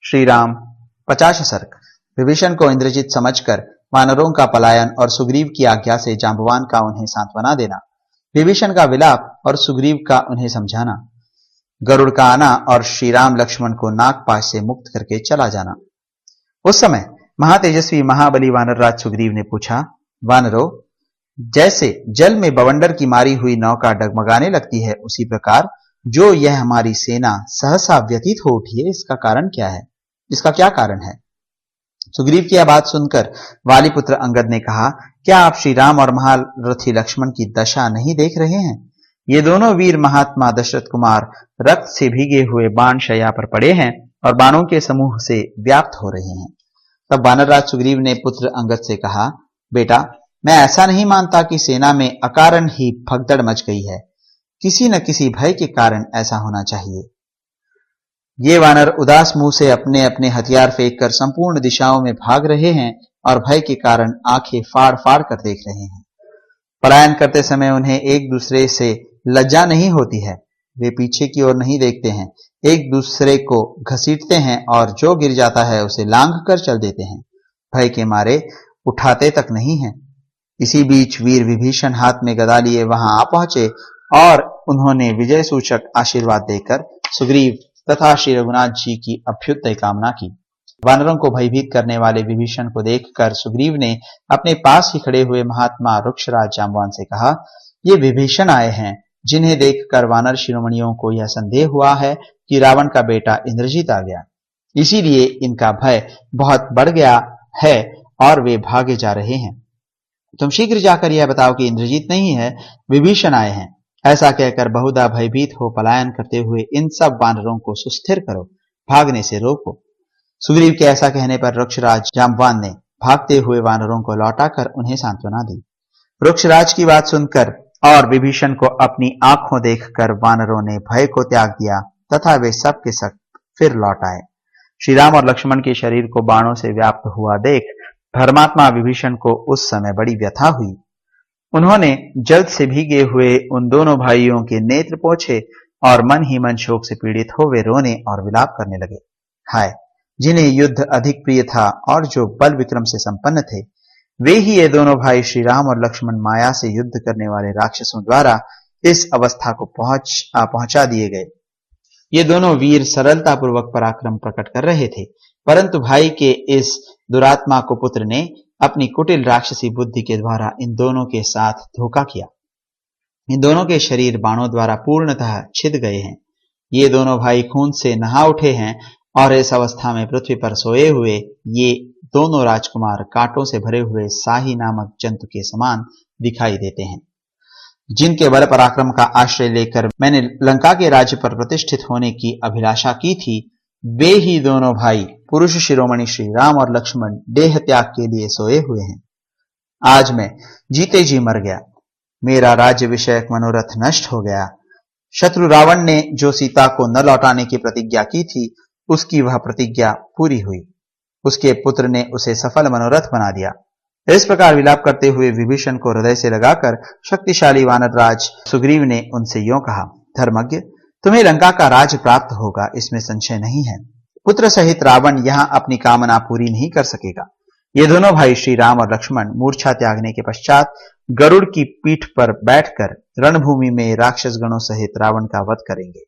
श्री राम 50 सर्ग। विभीषण को इंद्रजित समझकर वानरों का पलायन और सुग्रीव की आज्ञा से जांबवान का उन्हें सांत्वना देना, विभीषण का विलाप और सुग्रीव का उन्हें समझाना, गरुड़ का आना और श्री राम लक्ष्मण को नागपाश से मुक्त करके चला जाना। उस समय महातेजस्वी महाबली वानरराज सुग्रीव ने पूछा, वानरों, जैसे जल में बवंडर की मारी हुई नौका डगमगाने लगती है, उसी प्रकार जो यह हमारी सेना सहसा व्यतीत हो उठी है, इसका कारण क्या है? इसका क्या कारण है? सुग्रीव की यह बात सुनकर वाली पुत्र अंगद ने कहा, क्या आप श्री राम और महारथी लक्ष्मण की दशा नहीं देख रहे हैं? ये दोनों वीर महात्मा दशरथ कुमार रक्त से भीगे हुए बाण शैया पर पड़े हैं और बाणों के समूह से व्याप्त हो रहे हैं। तब वानरराज सुग्रीव ने पुत्र अंगद से कहा, बेटा, मैं ऐसा नहीं मानता कि सेना में अकारण ही भगदड़ मच गई है। किसी न किसी भय के कारण ऐसा होना चाहिए। ये वानर उदास मुंह से अपने अपने हथियार फेंक कर संपूर्ण दिशाओं में भाग रहे हैं और भय के कारण आंखें फाड़ फाड़ कर देख रहे हैं। पलायन करते समय उन्हें एक दूसरे से लज्जा नहीं होती है। वे पीछे की ओर नहीं देखते हैं, एक दूसरे को घसीटते हैं और जो गिर जाता है उसे लांघ कर चल देते हैं। भय के मारे उठाते तक नहीं है। इसी बीच वीर विभीषण हाथ में गदा लिए वहां आ पहुंचे और उन्होंने विजय सूचक आशीर्वाद देकर सुग्रीव तथा श्री रघुनाथ जी की अभ्युदय कामना की। वानरों को भयभीत करने वाले विभीषण को देखकर सुग्रीव ने अपने पास ही खड़े हुए महात्मा वृक्षराज जांबवान से कहा, ये विभीषण आए हैं, जिन्हें देखकर वानर शिरोमणियों को यह संदेह हुआ है कि रावण का बेटा इंद्रजीत आ गया। इसीलिए इनका भय बहुत बढ़ गया है और वे भागे जा रहे हैं। तुम शीघ्र जाकर यह बताओ कि इंद्रजीत नहीं है, विभीषण आए हैं। ऐसा कहकर बहुधा भयभीत हो पलायन करते हुए इन सब वानरों को सुस्थिर करो, भागने से रोको। सुग्रीव के ऐसा कहने पर वृक्षराज जांबवान ने भागते हुए वानरों को लौटाकर उन्हें सांत्वना दी। वृक्षराज की बात सुनकर और विभीषण को अपनी आंखों देखकर वानरों ने भय को त्याग दिया तथा वे सब के सब फिर लौट आए। श्री राम और लक्ष्मण के शरीर को बाणों से व्याप्त हुआ देख धर्मात्मा विभीषण को उस समय बड़ी व्यथा हुई। उन्होंने जल्द से भीगे हुए उन दोनों भाइयों के नेत्र पोंछे और मन ही मन शोक से पीड़ित हो वे रोने और विलाप करने लगे। हाय, जिन्हें युद्ध अधिक प्रिय था और जो बल विक्रम से संपन्न थे, वे ही ये दोनों भाई श्री राम और लक्ष्मण माया से युद्ध करने वाले राक्षसों द्वारा इस अवस्था को पहुंचा दिए गए। ये दोनों वीर सरलता पूर्वक पराक्रम प्रकट कर रहे थे, परंतु भाई के इस दुरात्मा को पुत्र ने अपनी कुटिल राक्षसी बुद्धि के द्वारा इन दोनों के साथ धोखा किया। इन दोनों के शरीर बाणों द्वारा पूर्णतः छिद गए हैं। ये दोनों भाई खून से नहा उठे हैं और इस अवस्था में पृथ्वी पर सोए हुए ये दोनों राजकुमार कांटों से भरे हुए साही नामक जंतु के समान दिखाई देते हैं। जिनके बल पराक्रम का आश्रय लेकर मैंने लंका के राज्य पर प्रतिष्ठित होने की अभिलाषा की थी, वे ही दोनों भाई पुरुष शिरोमणि श्री राम और लक्ष्मण देह त्याग के लिए सोए हुए हैं। आज मैं जीते जी मर गया, मेरा राज्य विषयक मनोरथ नष्ट हो गया। शत्रु रावण ने जो सीता को न लौटाने की प्रतिज्ञा की थी, उसकी वह प्रतिज्ञा पूरी हुई। उसके पुत्र ने उसे सफल मनोरथ बना दिया। इस प्रकार विलाप करते हुए विभीषण को हृदय से लगाकर शक्तिशाली वानरराज सुग्रीव ने उनसे यूं कहा, धर्मज्ञ, तुम्हें लंका का राज प्राप्त होगा, इसमें संशय नहीं है। पुत्र सहित रावण यहां अपनी कामना पूरी नहीं कर सकेगा। ये दोनों भाई श्री राम और लक्ष्मण मूर्छा त्यागने के पश्चात गरुड़ की पीठ पर बैठकर रणभूमि में राक्षस गणों सहित रावण का वध करेंगे।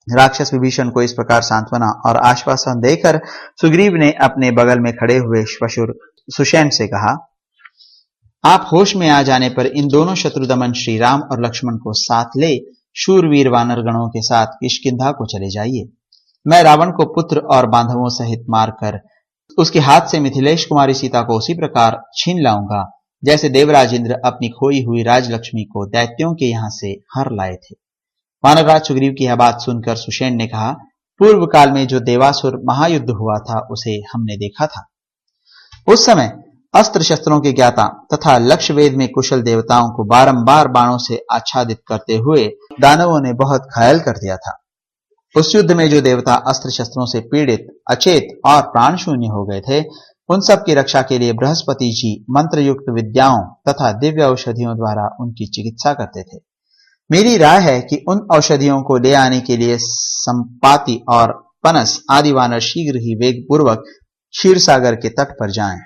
राक्षस विभीषण को इस प्रकार सांत्वना और आश्वासन देकर सुग्रीव ने अपने बगल में खड़े हुए श्वशुर सुषेण से कहा, आप होश में आ जाने पर इन दोनों शत्रुदमन श्री राम और लक्ष्मण को साथ ले शूरवीर वानर गणों के साथ किष्किंधा को चले जाइए। मैं रावण को पुत्र और बांधवों सहित मारकर उसके हाथ से मिथिलेश कुमारी सीता को उसी प्रकार छीन लाऊंगा, जैसे देवराज इंद्र अपनी खोई हुई राजलक्ष्मी को दैत्यों के यहां से हर लाए थे। वानरराज सुग्रीव की यह बात सुनकर सुषेण ने कहा, पूर्व काल में जो देवासुर महायुद्ध हुआ था उसे हमने देखा था। उस समय अस्त्र शस्त्रों के ज्ञाता तथा लक्ष्य वेद में कुशल देवताओं को बारंबार बाणों से आच्छादित करते हुए दानवों ने बहुत घायल कर दिया था। उस युद्ध में जो देवता अस्त्र शस्त्रों से पीड़ित, अचेत और प्राण शून्य हो गए थे, उन सब की रक्षा के लिए बृहस्पति जी मंत्र युक्त विद्याओं तथा दिव्य औषधियों द्वारा उनकी चिकित्सा करते थे। मेरी राय है कि उन औषधियों को ले आने के लिए संपाति और पनस आदि वानर शीघ्र ही वेग पूर्वक क्षीर सागर के तट पर जाएं।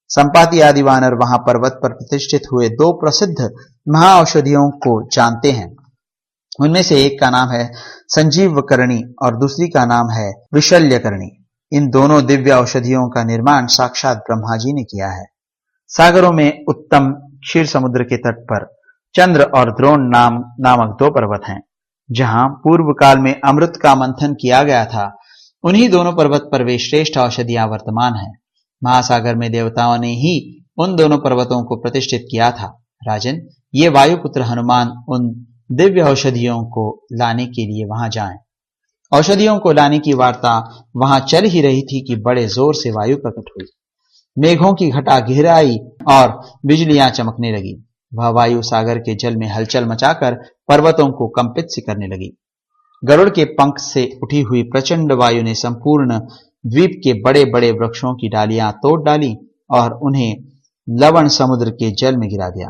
संपाति आदि वानर वहां पर्वत पर प्रतिष्ठित हुए दो प्रसिद्ध महाऔषधियों को जानते हैं। उनमें से एक का नाम है संजीवकरणी और दूसरी का नाम है विशल्यकरणी। इन दोनों दिव्य औषधियों का निर्माण साक्षात ब्रह्मा जी ने किया है। सागरों में उत्तम क्षीर समुद्र के तट पर चंद्र और द्रोण नामक दो पर्वत हैं, जहां पूर्व काल में अमृत का मंथन किया गया था। उन्हीं दोनों पर्वत पर वे श्रेष्ठ औषधियां वर्तमान हैं। महासागर में देवताओं ने ही उन दोनों पर्वतों को प्रतिष्ठित किया था। राजन, ये वायुपुत्र हनुमान उन दिव्य औषधियों को लाने के लिए वहां जाएं। औषधियों को लाने की वार्ता वहां चल ही रही थी कि बड़े जोर से वायु प्रकट हुई। मेघों की घटा घेर आई और बिजलियां चमकने लगी। वह वायु सागर के जल में हलचल मचाकर पर्वतों को कंपित सी करने लगी। गरुड़ के पंख से उठी हुई प्रचंड वायु ने संपूर्ण द्वीप के बड़े बड़े वृक्षों की डालियां तोड़ डाली और उन्हें लवण समुद्र के जल में गिरा दिया।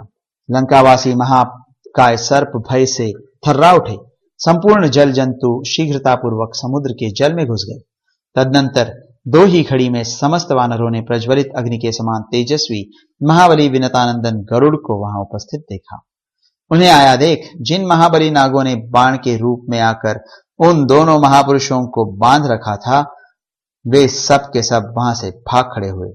लंकावासी महाकाय सर्प भय से थर्रा उठे। संपूर्ण जल जंतु शीघ्रतापूर्वक समुद्र के जल में घुस गए। तदनंतर दो ही घड़ी में समस्त वानरों ने प्रज्वलित अग्नि के समान तेजस्वी महाबली विनतानंदन गरुड़ को वहां उपस्थित देखा। उन्हें आया देख जिन महाबली नागों ने बाण के रूप में आकर उन दोनों महापुरुषों को बांध रखा था, वे सब के सब वहां से भाग खड़े हुए।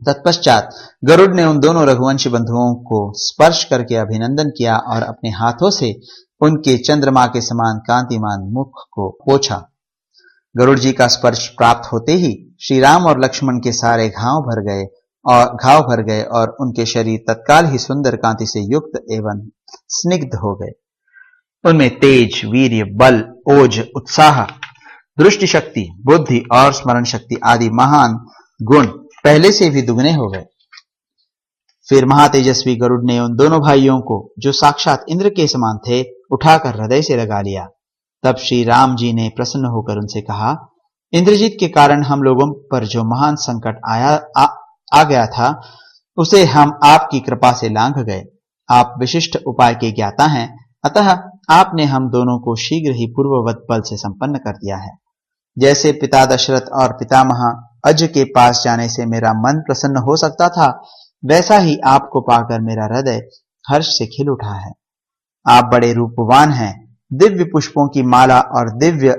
तत्पश्चात गरुड़ ने उन दोनों रघुवंशी बंधुओं को स्पर्श करके अभिनंदन किया और अपने हाथों से उनके चंद्रमा के समान कांतिमान मुख को पोंछा। गरुड़ जी का स्पर्श प्राप्त होते ही श्री राम और लक्ष्मण के सारे घाव भर गए और उनके शरीर तत्काल ही सुंदर कांति से युक्त एवं स्निग्ध हो गए। उनमें तेज, वीर्य, बल, ओज, उत्साह, दृष्टि शक्ति, बुद्धि और स्मरण शक्ति आदि महान गुण पहले से भी दुगने हो गए। फिर महातेजस्वी गरुड़ ने उन दोनों भाइयों को, जो साक्षात इंद्र के समान थे, उठाकर हृदय से लगा लिया। तब श्री राम जी ने प्रसन्न होकर उनसे कहा, इंद्रजीत के कारण हम लोगों पर जो महान संकट आ गया था, उसे हम आपकी कृपा से लांघ गए। आप विशिष्ट उपाय के ज्ञाता हैं, अतः आपने हम दोनों को शीघ्र ही पूर्ववत बल से संपन्न कर दिया है। जैसे पिता दशरथ और पितामह अज के पास जाने से मेरा मन प्रसन्न हो सकता था, वैसा ही आपको पाकर मेरा हृदय हर्ष से खिल उठा है। आप बड़े रूपवान हैं, दिव्य पुष्पों की माला और दिव्य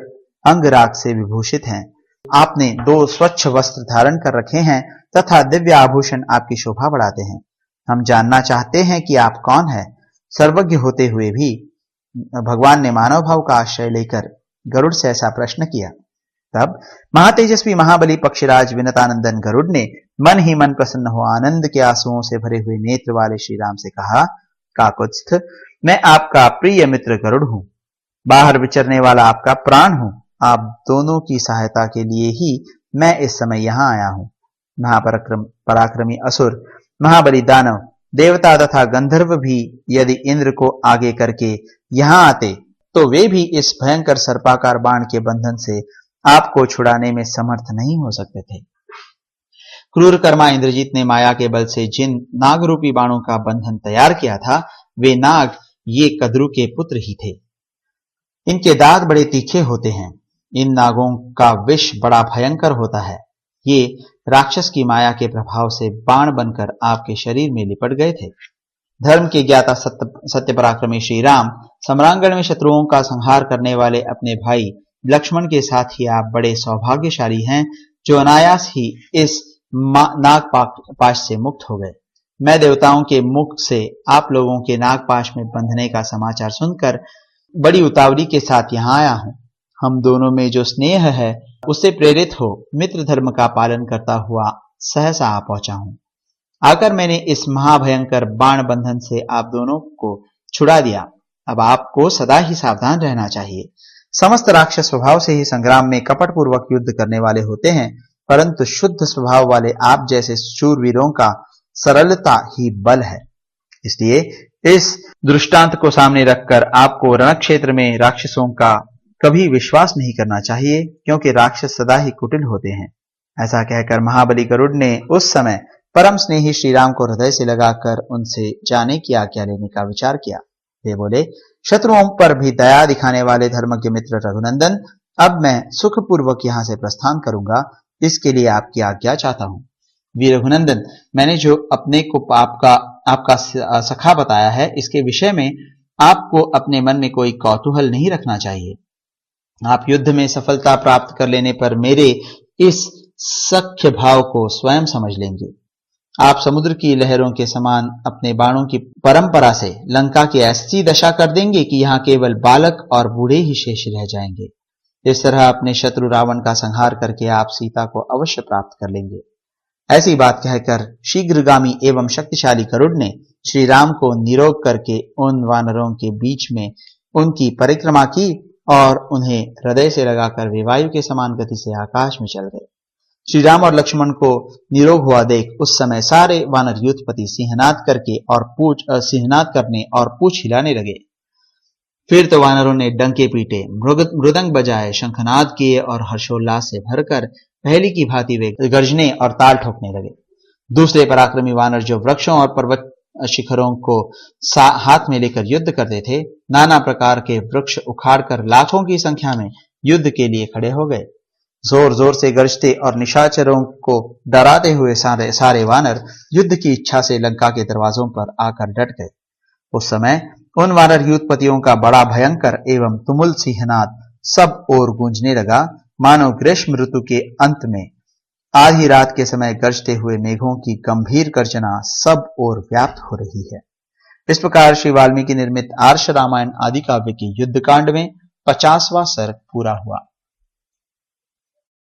अंगराग से विभूषित हैं। आपने दो स्वच्छ वस्त्र धारण कर रखे हैं तथा दिव्य आभूषण आपकी शोभा बढ़ाते हैं। हम जानना चाहते हैं कि आप कौन है। सर्वज्ञ होते हुए भी भगवान ने मानव भाव का आश्रय लेकर गरुड़ से ऐसा प्रश्न किया। तब महातेजस्वी महाबली पक्षीराज विनतानंदन गरुड़ ने मन ही मन प्रसन्न हो आनंद के आंसुओं से भरे हुए नेत्र वाले श्री राम से कहा, काकुत्स्थ, मैं आपका प्रिय मित्र गरुड़ हूं, बाहर विचरने वाला आपका प्राण हूं। आप दोनों की सहायता के लिए ही मैं इस समय यहां आया हूं। पराक्रमी असुर, महाबली दानव, देवता तथा गंधर्व भी यदि इंद्र को आगे करके यहां आते तो वे भी इस भयंकर सर्पाकार बाण के बंधन से आपको छुड़ाने में समर्थ नहीं हो सकते थे। क्रूर कर्मा इंद्रजीत ने माया के बल से जिन नागरूपी बाणों का बंधन तैयार किया था, वे नाग ये कद्रु के पुत्र ही थे। इनके दांत बड़े तीखे होते हैं। इन नागों का विष बड़ा भयंकर होता है। ये राक्षस की माया के प्रभाव से बाण बनकर आपके शरीर में लिपट गए थे। धर्म के ज्ञाता सत्य पराक्रमी श्री राम सम्रांगण में शत्रुओं का संहार करने वाले अपने भाई लक्ष्मण के साथ ही आप बड़े सौभाग्यशाली हैं, जो अनायास ही इस नागपाश से मुक्त हो गए। मैं देवताओं के मुख से आप लोगों के नागपाश में बंधने का समाचार सुनकर बड़ी उतावली के साथ यहाँ आया हूं। हम दोनों में जो स्नेह है, उससे प्रेरित हो मित्र धर्म का पालन करता हुआ सहसा आ पहुंचा हूं। आकर मैंने इस महाभयंकर बाण बंधन से आप दोनों को छुड़ा दिया। अब आपको सदा ही सावधान रहना चाहिए। समस्त राक्षस स्वभाव से ही संग्राम में कपट पूर्वक युद्ध करने वाले होते हैं, परंतु शुद्ध स्वभाव वाले आप जैसे शूरवीरों का सरलता ही बल है। इसलिए इस दृष्टांत को सामने रखकर आपको रण क्षेत्र में राक्षसों का कभी विश्वास नहीं करना चाहिए, क्योंकि राक्षस सदा ही कुटिल होते हैं। ऐसा कहकर महाबली गरुड़ ने उस समय परम स्नेही श्री राम को हृदय से लगाकर उनसे जाने की आज्ञा लेने का विचार किया। वे बोले, शत्रुओं पर भी दया दिखाने वाले धर्मज्ञ मित्र रघुनंदन, अब मैं सुखपूर्वक यहाँ से प्रस्थान करूंगा, इसके लिए आपकी आज्ञा चाहता हूँ। वीर रघुनंदन, मैंने जो अपने को आपका सखा बताया है, इसके विषय में आपको अपने मन में कोई कौतूहल नहीं रखना चाहिए। आप युद्ध में सफलता प्राप्त कर लेने पर मेरे इस सख्य भाव को स्वयं समझ लेंगे। आप समुद्र की लहरों के समान अपने बाणों की परंपरा से लंका की ऐसी दशा कर देंगे कि यहाँ केवल बालक और बूढ़े ही शेष रह जाएंगे। इस तरह अपने शत्रु रावण का संहार करके आप सीता को अवश्य प्राप्त कर लेंगे। ऐसी बात कहकर शीघ्रगामी एवं शक्तिशाली गरुड़ ने श्री राम को निरोग करके उन वानरों के बीच में उनकी परिक्रमा की और उन्हें हृदय से लगाकर वे वायु के समान गति से आकाश में चल गए। श्री राम और लक्ष्मण को निरोग हुआ देख उस समय सारे वानर युद्धपति सिंहनाद करने और पूछ हिलाने लगे। फिर तो वानरों ने डंके पीटे, मृदंग बजाए, शंखनाद किए और हर्षोल्लास से भरकर पहली की भांति वे गर्जने और ताल ठोकने लगे। दूसरे पराक्रमी वानर जो वृक्षों और पर्वत शिखरों को हाथ में लेकर युद्ध करते थे, नाना प्रकार के वृक्ष उखाड़कर लाखों की संख्या में युद्ध के लिए खड़े हो गए। जोर जोर से गरजते और निशाचरों को डराते हुए सारे वानर युद्ध की इच्छा से लंका के दरवाजों पर आकर डट गए। उस समय उन वानर युद्धपतियों का बड़ा भयंकर एवं तुमुल सिंहनाद सब ओर गूंजने लगा, मानो ग्रीष्म ऋतु के अंत में आधी रात के समय गरजते हुए मेघों की गंभीर गर्जना सब ओर व्याप्त हो रही है। इस प्रकार श्री वाल्मीकि निर्मित आर्ष रामायण आदि काव्य की युद्ध कांड में 50वां सर्ग पूरा हुआ।